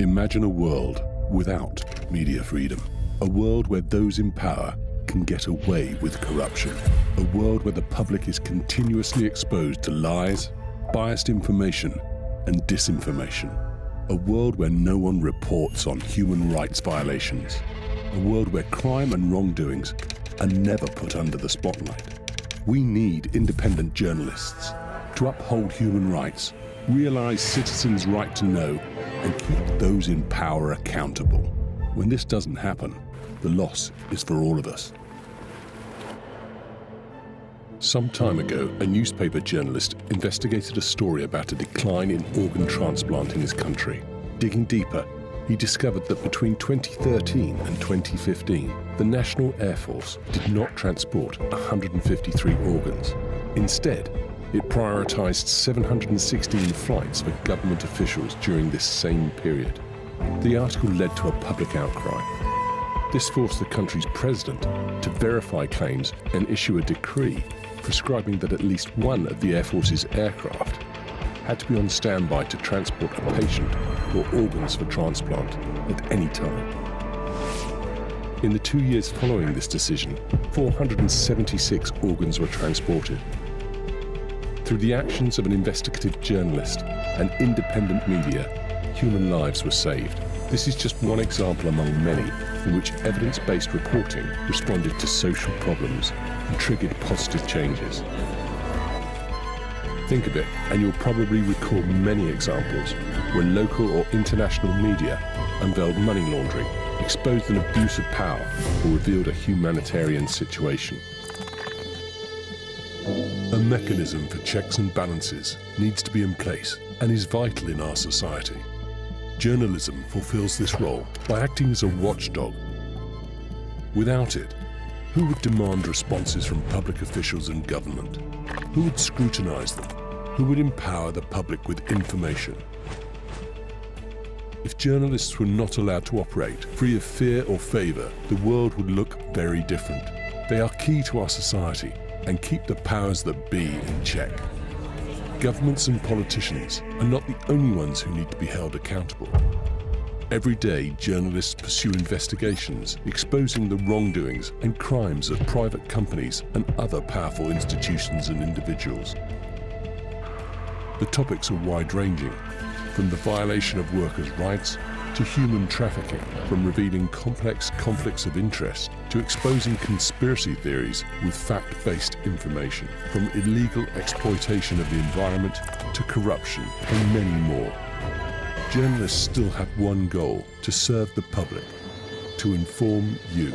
Imagine a world without media freedom. A world where those in power can get away with corruption. A world where the public is continuously exposed to lies, biased information, and disinformation. A world where no one reports on human rights violations. A world where crime and wrongdoings are never put under the spotlight. We need independent journalists to uphold human rights, realize citizens' right to know, and keep those in power accountable. When this doesn't happen, the loss is for all of us. Some time ago, a newspaper journalist investigated a story about a decline in organ transplant in his country. Digging deeper, he discovered that between 2013 and 2015, the National Air Force did not transport 153 organs. Instead, it prioritized 716 flights for government officials during this same period. The article led to a public outcry. This forced the country's president to verify claims and issue a decree prescribing that at least one of the Air Force's aircraft had to be on standby to transport a patient or organs for transplant at any time. In the 2 years following this decision, 476 organs were transported. Through the actions of an investigative journalist and independent media, human lives were saved. This is just one example among many in which evidence-based reporting responded to social problems and triggered positive changes. Think of it, and you'll probably recall many examples when local or international media unveiled money laundering, exposed an abuse of power, or revealed a humanitarian situation. A mechanism for checks and balances needs to be in place and is vital in our society. Journalism fulfills this role by acting as a watchdog. Without it, who would demand responses from public officials and government? Who would scrutinize them? Who would empower the public with information? If journalists were not allowed to operate free of fear or favor, the world would look very different. They are key to our society and keep the powers that be in check. Governments and politicians are not the only ones who need to be held accountable. Every day, journalists pursue investigations exposing the wrongdoings and crimes of private companies and other powerful institutions and individuals. The topics are wide-ranging, from the violation of workers' rights to human trafficking, from revealing complex conflicts of interest to exposing conspiracy theories with fact-based information, from illegal exploitation of the environment to corruption and many more. Journalists still have one goal: to serve the public, to inform you.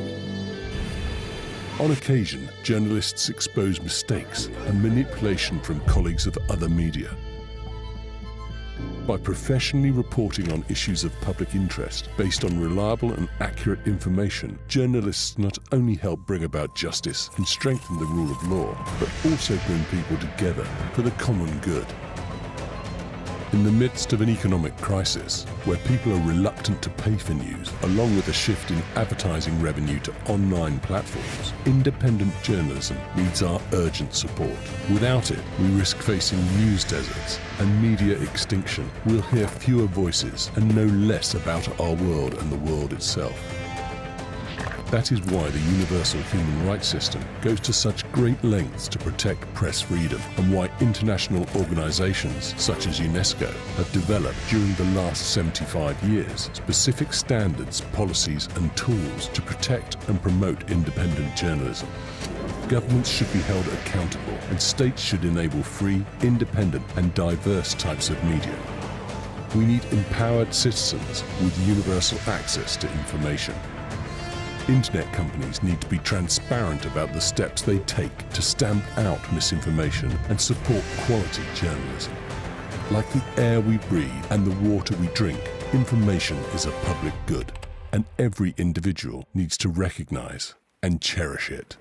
On occasion, journalists expose mistakes and manipulation from colleagues of other media. By professionally reporting on issues of public interest based on reliable and accurate information, journalists not only help bring about justice and strengthen the rule of law, but also bring people together for the common good. In the midst of an economic crisis, where people are reluctant to pay for news, along with a shift in advertising revenue to online platforms, independent journalism needs our urgent support. Without it, we risk facing news deserts and media extinction. We'll hear fewer voices and know less about our world and the world itself. That is why the universal human rights system goes to such great lengths to protect press freedom, and why international organizations such as UNESCO have developed during the last 75 years specific standards, policies and tools to protect and promote independent journalism. Governments should be held accountable, and states should enable free, independent and diverse types of media. We need empowered citizens with universal access to information. Internet companies need to be transparent about the steps they take to stamp out misinformation and support quality journalism. Like the air we breathe and the water we drink, information is a public good, and every individual needs to recognize and cherish it.